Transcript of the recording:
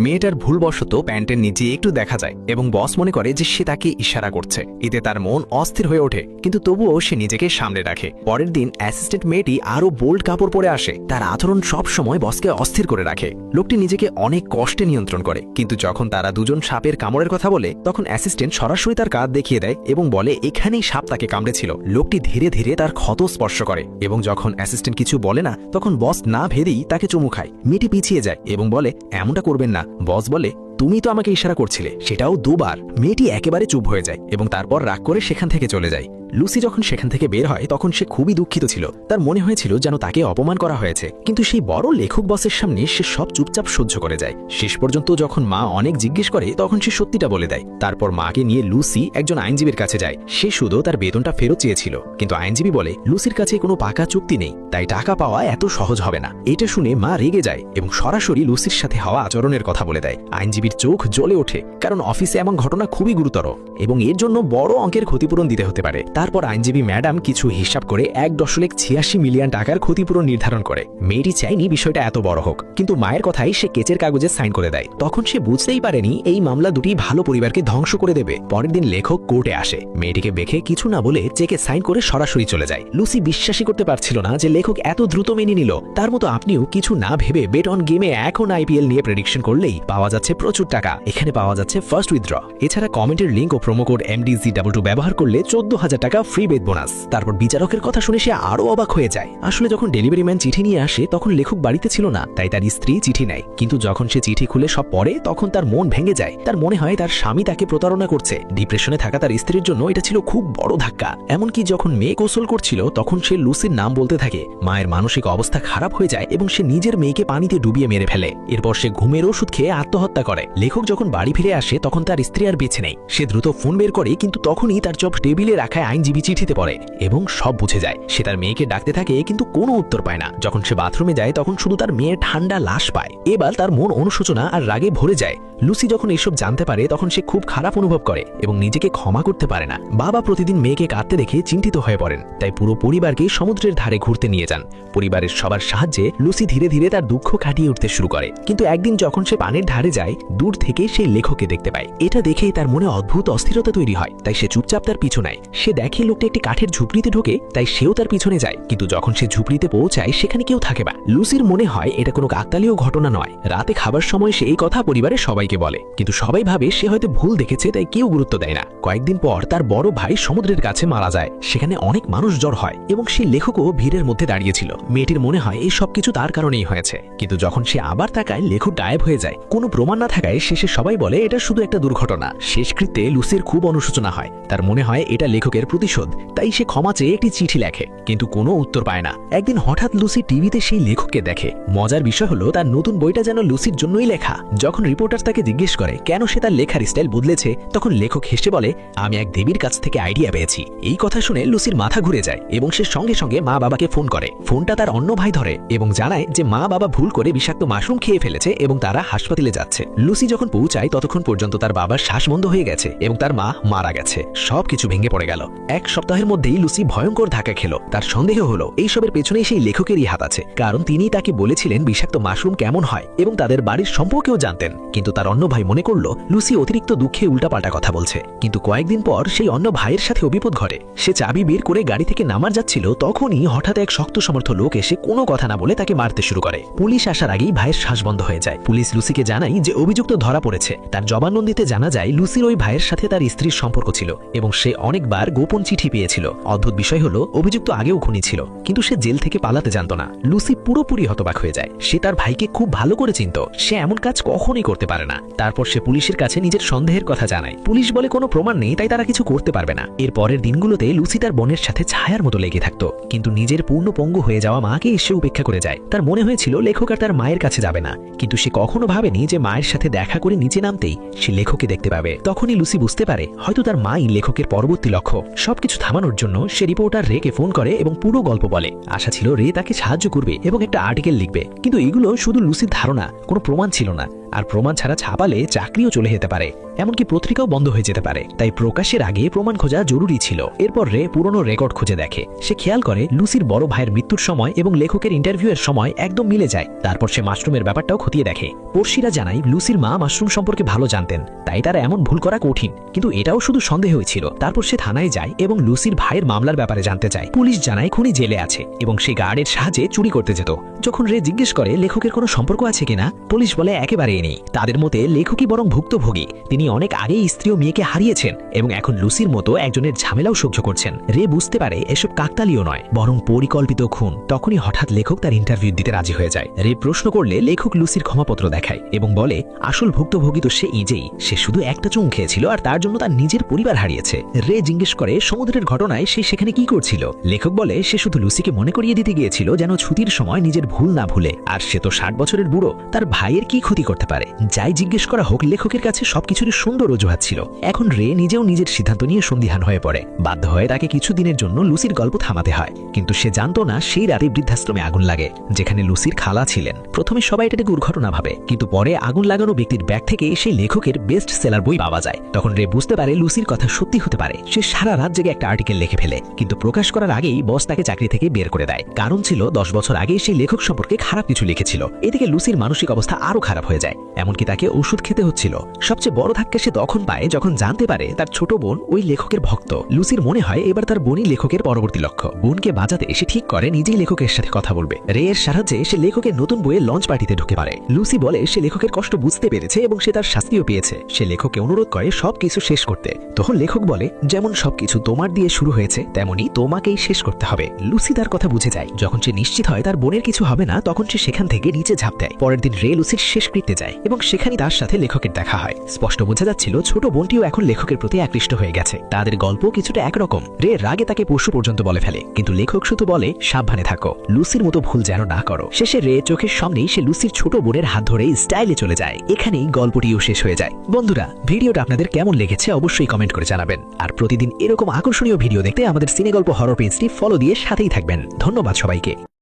মেয়েটার ভুলবশত প্যান্টের নিচে একটু দেখা যায় এবং বস মনে করে যে সে তাকে ইশারা করছে। এতে তার মন অস্থির হয়ে ওঠে, কিন্তু তবুও সে নিজেকে সামলে রাখে। পরের দিন অ্যাসিস্ট্যান্ট মেয়েটি আরো বোল্ড কাপড় পরে আসে। তার আচরণ সব সময় বসকে অস্থির করে রাখে। লোকটি নিজেকে অনেক কষ্টে নিয়ন্ত্রণ করে, কিন্তু যখন তারা দুজন সাপের কামড়ের কথা বলে তখন অ্যাসিস্ট্যান্ট সরাসরি তার কাঁধ দেখিয়ে দেয় এবং বলে এখানেই সাপ তাকে কামড়েছিল। লোকটি ধীরে ধীরে তার ক্ষত স্পর্শ করে এবং যখন অ্যাসিস্ট্যান্ট কিছু বলে না তখন বস না ভেবেই তাকে চুমু খায়। মেয়েটি পিছিয়ে যায় এবং বলে এমনটা করবেন না। বস বলে তুমি তো আমাকে ইশারা করছিলে, সেটাও দুবার। মেয়েটি একেবারে চুপ হয়ে যায় এবং তারপর রাগ করে সেখান থেকে চলে যায়। লুসি যখন সেখান থেকে বের হয় তখন সে খুবই দুঃখিত ছিল। তার মনে হয়েছিল যেন তাকে অপমান করা হয়েছে, কিন্তু সেই বড় লেখক বসের সামনে সে সব চুপচাপ সহ্য করে যায়। শেষ পর্যন্ত যখন মা অনেক জিজ্ঞেস করে তখন সে সত্যিটা বলে দেয়। তারপর মাকে নিয়ে লুসি একজন আইনজীবীর কাছে যায়। সে শুধু তার বেতনটা ফেরত চেয়েছিল, কিন্তু আইনজীবী বলে লুসির কাছে কোনো পাকা চুক্তি নেই, তাই টাকা পাওয়া এত সহজ হবে না। এটা শুনে মা রেগে যায় এবং সরাসরি লুসির সাথে হওয়া আচরণের কথা বলে দেয়। আইনজীবীর চোখ জ্বলে ওঠে, কারণ অফিসে এমন ঘটনা খুবই গুরুতর এবং এর জন্য বড় অঙ্কের ক্ষতিপূরণ দিতে হতে পারে। তারপর আইনজীবী ম্যাডাম কিছু হিসাব করে 1.86 মিলিয়ন টাকার ক্ষতিপূরণ নির্ধারণ করে। মেয়েটি চাইনি বিষয়টা এত বড় হোক, কিন্তু মায়ের কথাই সে কেচের কাগজে সাইন করে দেয়। তখন সে বুঝতেই পারেনি এই মামলা দুটি ভালো পরিবারকে ধ্বংস করে দেবে। পরের দিন লেখক কোর্টে আসে। মেয়েটিকে দেখে কিছু না বলে চেকে সাইন করে সরাসরি চলে যায়। লুসি বিশ্বাসই করতে পারছিল না যে লেখক এত দ্রুত মেনে নিল। তার মতো আপনিও কিছু না ভেবে বেট অন গেমে এখন আইপিএল নিয়ে প্রেডিকশন করলেই পাওয়া যাচ্ছে প্রচুর টাকা। এখানে পাওয়া যাচ্ছে ফার্স্ট উইথড্র। এছাড়া কমেন্টের লিঙ্ক ও প্রোমো কোড MDZ22 ব্যবহার করলে 14,000 টাকা ফ্রি বেট বোনাস। তারপর বিচারকের কথা শুনে সে আরো অবাক হয়ে যায়। আসলে যখন ডেলিভারি ম্যান চিঠি নিয়ে আসে তখন লেখক বাড়িতে ছিল না, তাই তার স্ত্রী চিঠি নেয়। কিন্তু যখন সে চিঠি খুলে সব পড়ে তখন তার মন ভেঙে যায়। তার মনে হয় তার স্বামী তাকে প্রতারণা করছে। ডিপ্রেশনে থাকা তার স্ত্রীর জন্য এটা ছিল খুব বড় ধাক্কা। এমনকি যখন মেয়ে গোসল করছিল তখন সে লুসির নাম বলতে থাকে। মায়ের মানসিক অবস্থা খারাপ হয়ে যায় এবং সে নিজের মেয়েকে পানিতে ডুবিয়ে মেরে ফেলে। এরপর সে ঘুমের ওষুধ খেয়ে আত্মহত্যা করে। লেখক যখন বাড়ি ফিরে আসে তখন তার স্ত্রী আর বেঁচে নেই। সে দ্রুত ফোন বের করে, কিন্তু তখনই তার চোখ টেবিলে রাখা আইনজীবী চিঠিতে পড়ে এবং সব বুঝে যায়। সে তার মেয়েকে ডাকতে থাকে কিন্তু কোনো উত্তর পায় না। যখন সে বাথরুমে যায় তখন শুধু তার মেয়ের ঠান্ডা লাশ পায়। এবার তার মন অনুশোচনা আর রাগে ভরে যায়। লুসি যখন এসব জানতে পারে তখন সে খুব খারাপ অনুভব করে এবং নিজেকে ক্ষমা করতে পারে না। বাবা প্রতিদিন মেয়েকে কাঁদতে দেখে চিন্তিত হয়ে পড়েন, তাই পুরো পরিবারকে সমুদ্রের ধারে ঘুরতে নিয়ে যান। পরিবারের সবার সাহায্যে লুসি ধীরে ধীরে তার দুঃখ কাটিয়ে উঠতে শুরু করে। কিন্তু একদিন যখন সে পানির ধারে যায় দূর থেকে সেই লেখককে দেখতে পায়। এটা দেখে তার মনে অদ্ভুত অস্থিরতা তৈরি হয়, তাই সে চুপচাপ তার পিছু নেয়। সে দেখে লোকটি একটি কাঠের ঝুপড়িতে ঢোকে, তাই সেও তার পিছনে যায়। কিন্তু যখন সে ঝুপড়িতে পৌঁছায় সেখানে কেউ থাকে না। লুসির মনে হয় এটা কোনো কাকতালীয় ঘটনা নয়। রাতে খাবার সময় সে এই কথা পরিবারের সবাইকে বলে, কিন্তু সবাই ভাবে সে হয়তো ভুল দেখেছে, তাই কেউ গুরুত্ব দেয় না। কয়েকদিন পর তার বড় ভাই সমুদ্রের কাছে মারা যায়। সেখানে অনেক মানুষ জড় হয় এবং সেই লেখকও ভিড়ের মধ্যে দাঁড়িয়েছিল। মেয়েটির মনে হয় এই সবকিছু তার কারণেই হয়েছে, কিন্তু যখন সে আবার তাকায় লেখক গায়েব হয়ে যায়। কোনো প্রমাণ না থাকায় শেষে সবাই বলে এটা শুধু একটা দুর্ঘটনা। শেষকৃত্যে লুসির খুব অনুশোচনা হয়। তার মনে হয় এটা লেখকের প্রতিশোধ, তাই সে ক্ষমা চেয়ে একটি চিঠি লেখে, কিন্তু কোনো উত্তর পায় না। একদিন হঠাৎ লুসি টিভিতে সেই লেখককে দেখে। মজার বিষয় হলো তার নতুন বইটা যেন লুসির জন্যই লেখা। যখন রিপোর্টার তাকে জিজ্ঞেস করে কেন সে তার লেখার স্টাইল বদলেছে, তখন লেখক হেসে বলে আমি এক দেবীর কাছ থেকে আইডিয়া পেয়েছি। এই কথা শুনে লুসির মাথা ঘুরে যায় এবং সে সঙ্গে সঙ্গে মা বাবাকে ফোন করে। ফোনটা তার অন্য ভাই ধরে এবং জানায় যে মা বাবা ভুল করে বিষাক্ত মাশরুম খেয়ে ফেলেছে এবং তারা হাসপাতালে যাচ্ছে। লুসি যখন পৌঁছায় ততক্ষণ পর্যন্ত তার বাবার শ্বাস বন্ধ হয়ে গেছে এবং তার মা মারা গেছে। সবকিছু ভেঙে পড়ে গেল। এক সপ্তাহের মধ্যেই লুসি ভয়ঙ্কর ধাক্কা খেল। তার সন্দেহ হলো এইসবের পেছনেই সেই লেখকেরই হাত আছে, কারণ তিনি তাকে বলেছিলেন বিষাক্ত মাশরুম কেমন হয় এবং তাদের বাড়ির সম্পর্কেও জানতেন। কিন্তু তার অন্য ভাই মনে করলো লুসি অতিরিক্ত দুঃখে উল্টাপাল্টা কথা বলছে। কিন্তু কয়েকদিন পর সেই অন্য ভাইয়ের সাথেও বিপদ ঘটে। সে চাবি বের করে গাড়ি থেকে নামার যাচ্ছিল, তখনই হঠাৎ এক শক্ত সমর্থ লোক এসে কোনো কথা না বলে তাকে মারতে শুরু করে। পুলিশ আসার আগেই ভাইয়ের শ্বাস বন্ধ হয়ে যায়। পুলিশ লুসিকে জানায় যে অভিযুক্ত ধরা পড়েছে। তার জবানবন্দিতে জানা যায় লুসির ওই ভাইয়ের সাথে তার স্ত্রীর সম্পর্ক ছিল এবং সে অনেকবার গোপন চিঠি পেয়েছিল। অদ্ভুত বিষয় হলো অভিযুক্ত আগেও খুনি ছিল, কিন্তু সে জেল থেকে পালাতে জানত না। লুসি পুরোপুরি হতবাক হয়ে যায়। সে তার ভাইকে খুব ভালো করে চিনত। সে এমন কাজ কখনোই করতে পারে না। তারপর সে পুলিশের কাছে নিজের সন্দেহের কথা জানায়। পুলিশ বলে কোনো প্রমাণ নেই, তাই তারা কিছু করতে পারবে না। এর পরের দিনগুলোতে লুসি তার বোনের সাথে ছায়ার মতো লেগে থাকতো, কিন্তু নিজের পূর্ণ পঙ্গু হয়ে যাওয়া মাকে এসে উপেক্ষা করে যায়। তার মনে হয়েছিল লেখক আর তার মায়ের কাছে যাবে না, কিন্তু সে কখনো ভাবেনি যে মায়ের সাথে দেখা করে নিচে নামতেই সে লেখককে দেখতে পাবে। তখনই লুসি বুঝতে পারে হয়তো তার মাই লেখকের পরবর্তী লক্ষ্য। সবকিছু থামানোর জন্য সে রিপোর্টার রেকে ফোন করে এবং পুরো গল্প বলে। আশা ছিল রে তাকে সাহায্য করবে এবং একটা আর্টিকেল লিখবে, কিন্তু এগুলো শুধু লুসির ধারণা, কোনো প্রমাণ ছিল না। আর প্রমাণ ছাড়া ছাপালে চাকরিও চলে যেতে পারে, এমনকি পত্রিকাও বন্ধ হয়ে যেতে পারে। তাই প্রকাশের আগে প্রমাণ খোঁজা জরুরি ছিল। এরপর রে পুরনো রেকর্ড খুঁজে দেখে। সে খেয়াল করে লুসির বড় ভাইয়ের মৃত্যুর সময় এবং লেখকের ইন্টারভিউয়ের সময় একদম মিলে যায়। তারপর সে মাশরুমের ব্যাপারটাও খতিয়ে দেখে। পড়শিরা জানায় লুসির মা মাশরুম সম্পর্কে ভালো জানতেন, তাই তার এমন ভুল করা কঠিন। কিন্তু এটাও শুধু সন্দেহই ছিল। তারপর সে থানায় যায় এবং লুসির ভাইয়ের মামলার ব্যাপারে জানতে চায়। পুলিশ জানায় খুনি জেলে আছে এবং সে গার্ডের সাহায্যে চুরি করতে যেত। যখন রে জিজ্ঞেস করে লেখকের কোনো সম্পর্ক আছে কিনা, পুলিশ বলে একেবারেই নেই। তাদের মতে লেখকই বরং ভুক্তভোগী। তিনি অনেক আগেই স্ত্রী ও মেয়েকে হারিয়েছেন এবং এখন লুসির মতো একজনের ঝামেলাও সহ্য করছেন। রে বুঝতে পারে এসব কাকতালীয় নয়, বরং পরিকল্পিত খুন। তখনই হঠাৎ লেখক তার ইন্টারভিউ দিতে রাজি হয়ে যায়। রে প্রশ্ন করলে লেখক লুসির ক্ষমাপত্র দেখায় এবং বলে আসল ভুক্তভোগী তো সে নিজেই। সে শুধু একটা চুম খেয়েছিল আর তার জন্য তার নিজের পরিবার হারিয়েছে। রে জিজ্ঞেস করে সমুদ্রের ঘটনায় সে সেখানে কি করছিল। লেখক বলে সে শুধু লুসিকে মনে করিয়ে দিতে গিয়েছিল যেন ছুটির সময় নিজের ভুল না ভুলে। আর সে তো 60 বছরের বুড়ো, তার ভাইয়ের কি ক্ষতি করতে পারে। যাই জিজ্ঞেস করা হোক, লেখকের কাছে সবকিছুরই সুন্দর অজুহাত ছিল। এখন রে নিজেও নিজের সিদ্ধান্ত নিয়ে সন্দিহান হয়ে পড়ে। বাধ্য হয়ে তাকে কিছুদিনের জন্য লুসির গল্প থামাতে হয়। কিন্তু সে জানতো না সেই রাতে বৃদ্ধাশ্রমে আগুন লাগে, যেখানে লুসির খালা ছিলেন। প্রথমে সবাই এটাকে দুর্ঘটনা ভাবে, কিন্তু পরে আগুন লাগানো ব্যক্তির ব্যাগ থেকে সেই লেখকের বেস্ট সেলার বই পাওয়া যায়। তখন রে বুঝতে পারে লুসির কথা সত্যি হতে পারে। সে সারা রাত জেগে একটা আর্টিকেল লিখে ফেলে, কিন্তু প্রকাশ করার আগেই বস তাকে চাকরি থেকে বের করে দেয়। কারণ ছিল 10 বছর আগে সেই লেখক সম্পর্কে খারাপ কিছু লিখেছিল। এদিকে লুসির মানসিক অবস্থা আরো খারাপ হয়ে যায়, এমনকি তাকে ওষুধ খেতে হচ্ছিল। সবচেয়ে বড় ধাক্কা সে তখন পায় যখন জানতে পারে তার ছোট বোন ওই লেখকের ভক্ত। লুসির মনে হয় এবার তার বোনই লেখকের পরবর্তী লক্ষ্য। বোনকে বাঁচাতে সে ঠিক করে নিজেই লেখকের সাথে কথা বলবে। রে এর সাহায্যে সে লেখকের নতুন বইয়ে লঞ্চ পার্টিতে ঢুকে পারে। লুসি বলে সে লেখকের কষ্ট বুঝতে পেরেছে এবং সে তার শাস্তিও পেয়েছে। সে লেখককে অনুরোধ করে সবকিছু শেষ করতে। তখন লেখক বলে যেমন সবকিছু তোমার দিয়ে শুরু হয়েছে তেমনি তোমাকেই শেষ করতে হবে। লুসি তার কথা বুঝে যায়। যখন সে নিশ্চিত হয় তার বোনের কিছু হবে না, তখন সে সেখান থেকে নিচে ঝাঁপ দেয়। পরের দিন রে লুসির শেষকৃত্যে যায় এবং সেখানে তার সাথে লেখকের দেখা হয়। স্পষ্ট বোঝা যাচ্ছিল ছোট বোনটিও এখন লেখকের প্রতি আকৃষ্ট হয়ে গেছে। তাদের গল্প কিছুটা একরকম। রে রাগে তাকে পশু পর্যন্ত বলে ফেলে, কিন্তু লেখক শুধু বলে সাবধানে থাকো, লুসির মতো ভুল যেন না করো। শেষে রে চোখের সামনেই সে লুসির ছোট বোনের হাত ধরে স্টাইলে চলে যায়। এখানেই গল্পটিও শেষ হয়ে যায়। বন্ধুরা, ভিডিওটা আপনাদের কেমন লেগেছে অবশ্যই কমেন্ট করে জানাবেন। আর প্রতিদিন এরকম আকর্ষণীয় ভিডিও দেখতে আমাদের সিনেগল্প হরর পেজটি ফলো দিয়ে সাথেই থাকবেন। ধন্যবাদ সবাইকে।